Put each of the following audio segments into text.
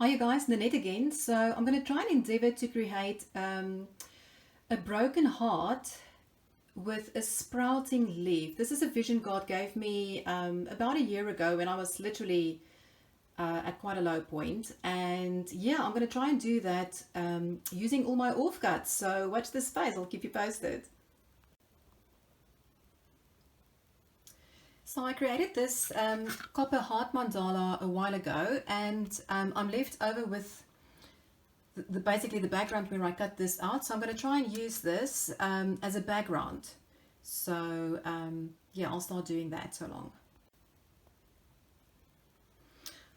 Hi you guys, Ninette again. So I'm going to try and endeavor to create a broken heart with a sprouting leaf. This is a vision God gave me about a year ago when I was literally at quite a low point. And yeah, I'm going to try and do that using all my offcuts. So watch this space, I'll keep you posted. So I created this copper heart mandala a while ago, and I'm left over with basically the background where I cut this out. So I'm going to try and use this as a background. So yeah, I'll start doing that so long.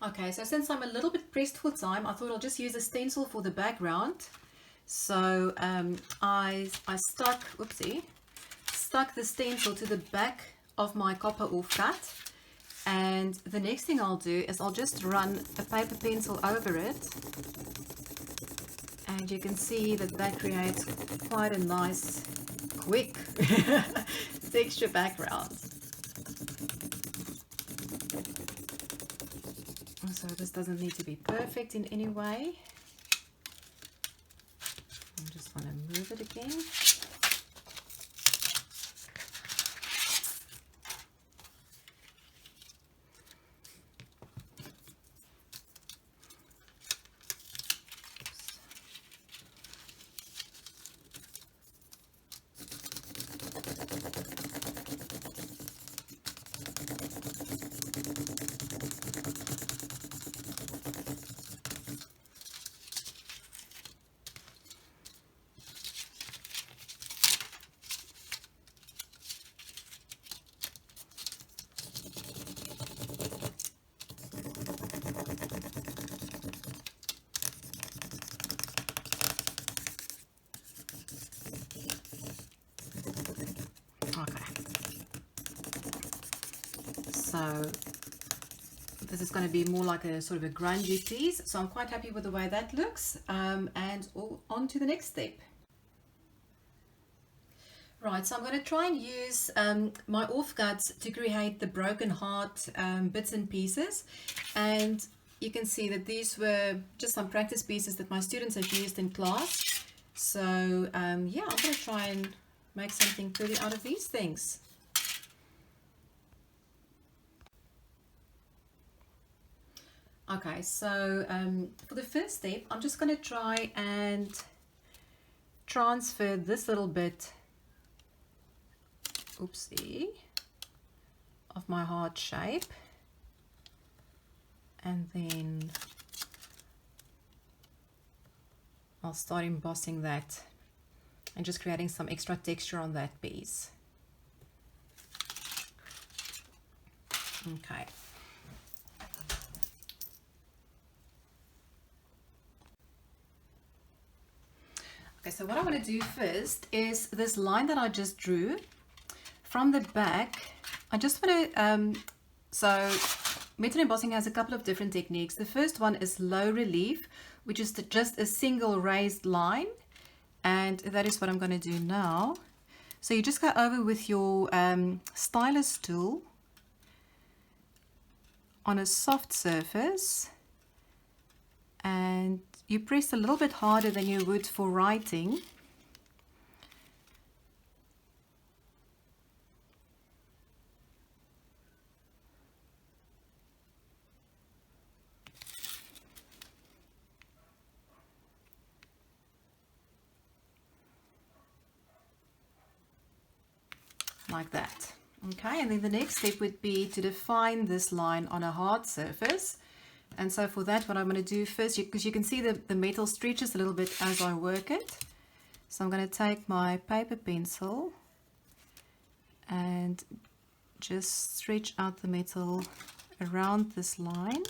Okay, so since I'm a little bit pressed for time, I thought I'll just use a stencil for the background. So I stuck the stencil to the back of my copper offcut, and the next thing I'll do is I'll just run a paper pencil over it, and you can see that that creates quite a nice quick texture background. So this doesn't need to be perfect in any way. I just want to move it again. So this is going to be more like a sort of a grungy piece, so I'm quite happy with the way that looks. And on to the next step. Right, so I'm going to try and use my offcuts to create the broken heart bits and pieces, and you can see that these were just some practice pieces that my students have used in class. So yeah, I'm going to try and make something pretty out of these things. Okay, so for the first step, I'm just going to try and transfer this little bit, oopsie, of my heart shape, and then I'll start embossing that and just creating some extra texture on that piece. Okay. Okay, so what I want to do first is this line that I just drew from the back. I just want to, so metal embossing has a couple of different techniques. The first one is low relief, which is just a single raised line, and that is what I'm going to do now. So you just go over with your stylus tool on a soft surface, and you press a little bit harder than you would for writing. Like that. Okay, and then the next step would be to define this line on a hard surface. And so for that, what I'm going to do first, because you can see the metal stretches a little bit as I work it. So I'm going to take my paper pencil and just stretch out the metal around this line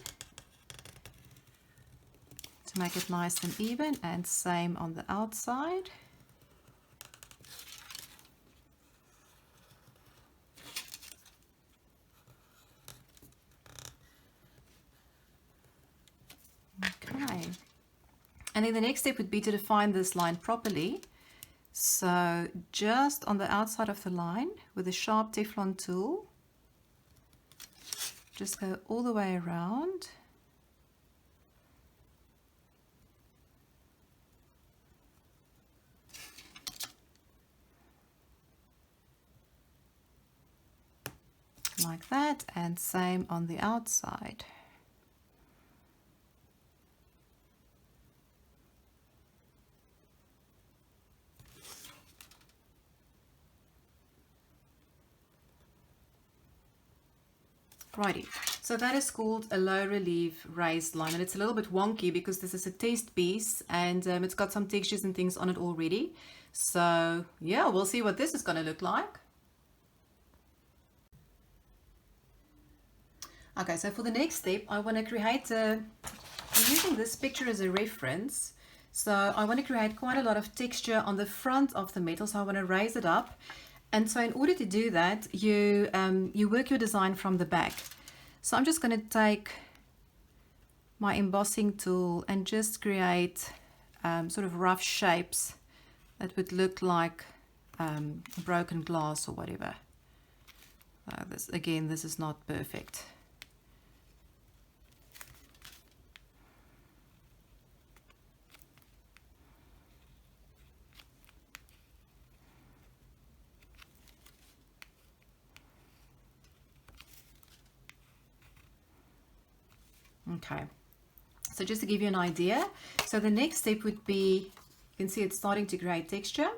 to make it nice and even, and same on the outside. Okay, and then the next step would be to define this line properly. So just on the outside of the line with a sharp Teflon tool, just go all the way around like that, and same on the outside. Righty, so that is called a low relief raised line, and it's a little bit wonky because this is a test piece, and it's got some textures and things on it already. So yeah, we'll see what this is going to look like. Okay, so for the next step, I want to create I'm using this picture as a reference. So I want to create quite a lot of texture on the front of the metal, so I want to raise it up. And so in order to do that, you work your design from the back. So I'm just going to take my embossing tool and just create sort of rough shapes that would look like broken glass or whatever. This is not perfect. Okay, so just to give you an idea, so the next step would be, you can see it's starting to create texture.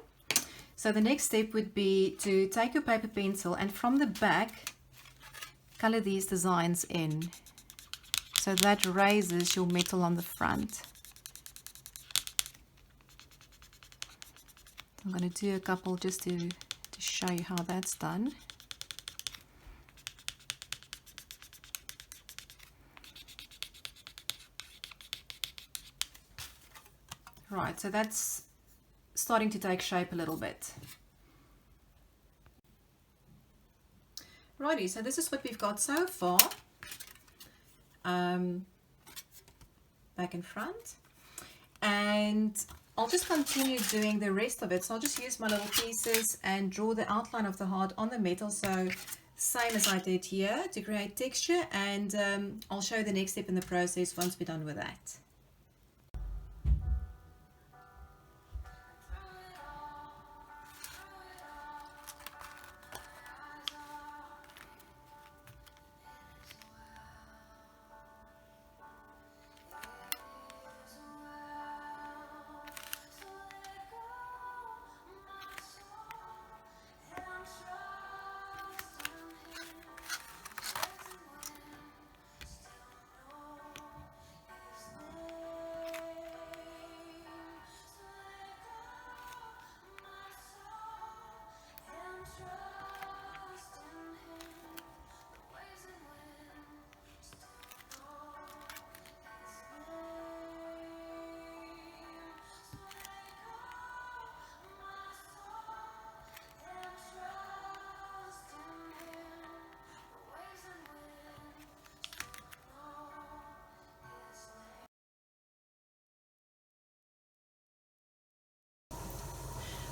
So the next step would be to take your paper pencil and from the back color these designs in, so that raises your metal on the front. I'm going to do a couple just to show you how that's done. Right, so that's starting to take shape a little bit. Righty, so this is what we've got so far, back and front, and I'll just continue doing the rest of it. So I'll just use my little pieces and draw the outline of the heart on the metal, so same as I did here to create texture, and I'll show you the next step in the process once we're done with that.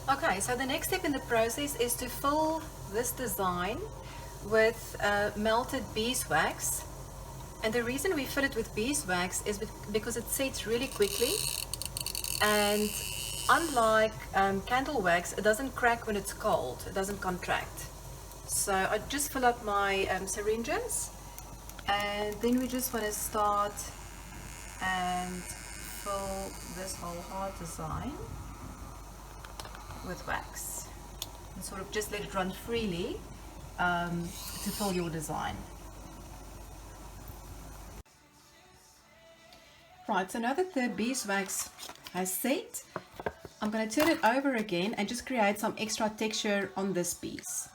Okay, so the next step in the process is to fill this design with melted beeswax. And the reason we fill it with beeswax is because it sets really quickly. And unlike candle wax, it doesn't crack when it's cold, it doesn't contract. So I just fill up my syringes, and then we just want to start and fill this whole heart design with wax and sort of just let it run freely to fill your design. Right, so now that the beeswax has set, I'm going to turn it over again and just create some extra texture on this piece.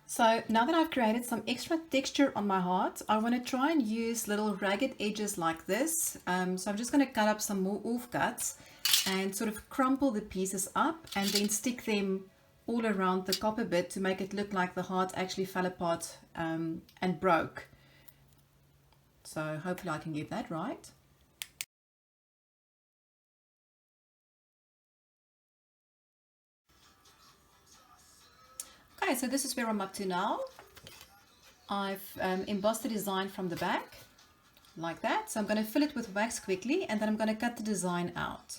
So now that I've created some extra texture on my heart, I want to try and use little ragged edges like this. So I'm just going to cut up some more offcuts and sort of crumple the pieces up and then stick them all around the copper bit to make it look like the heart actually fell apart and broke. So hopefully I can get that right. Okay, so this is where I'm up to now. I've embossed the design from the back like that. So I'm going to fill it with wax quickly and then I'm going to cut the design out.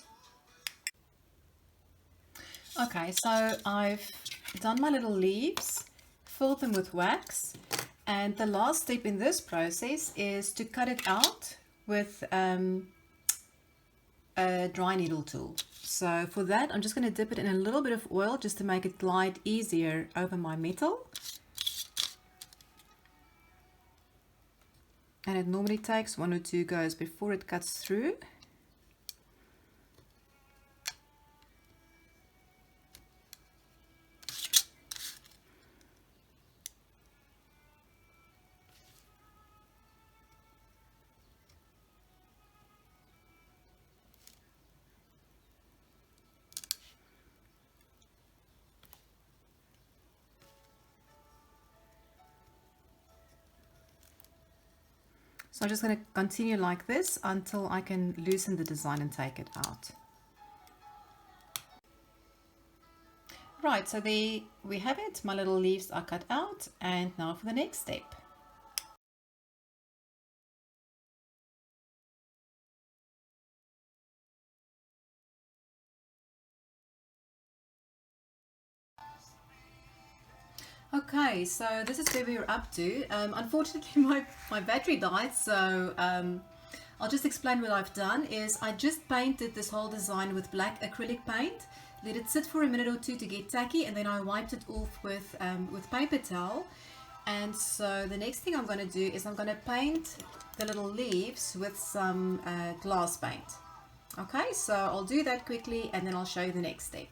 Okay, so I've done my little leaves, filled them with wax, and the last step in this process is to cut it out with a dry needle tool. So for that, I'm just going to dip it in a little bit of oil just to make it glide easier over my metal. And it normally takes 1 or 2 goes before it cuts through. So I'm just going to continue like this until I can loosen the design and take it out. Right, so there we have it. My little leaves are cut out, and now for the next step. Okay, so this is where we're up to. Unfortunately, my battery died, so I'll just explain what I've done. Is I just painted this whole design with black acrylic paint, let it sit for a minute or two to get tacky, and then I wiped it off with paper towel. And so the next thing I'm going to do is I'm going to paint the little leaves with some glass paint. Okay, so I'll do that quickly and then I'll show you the next step.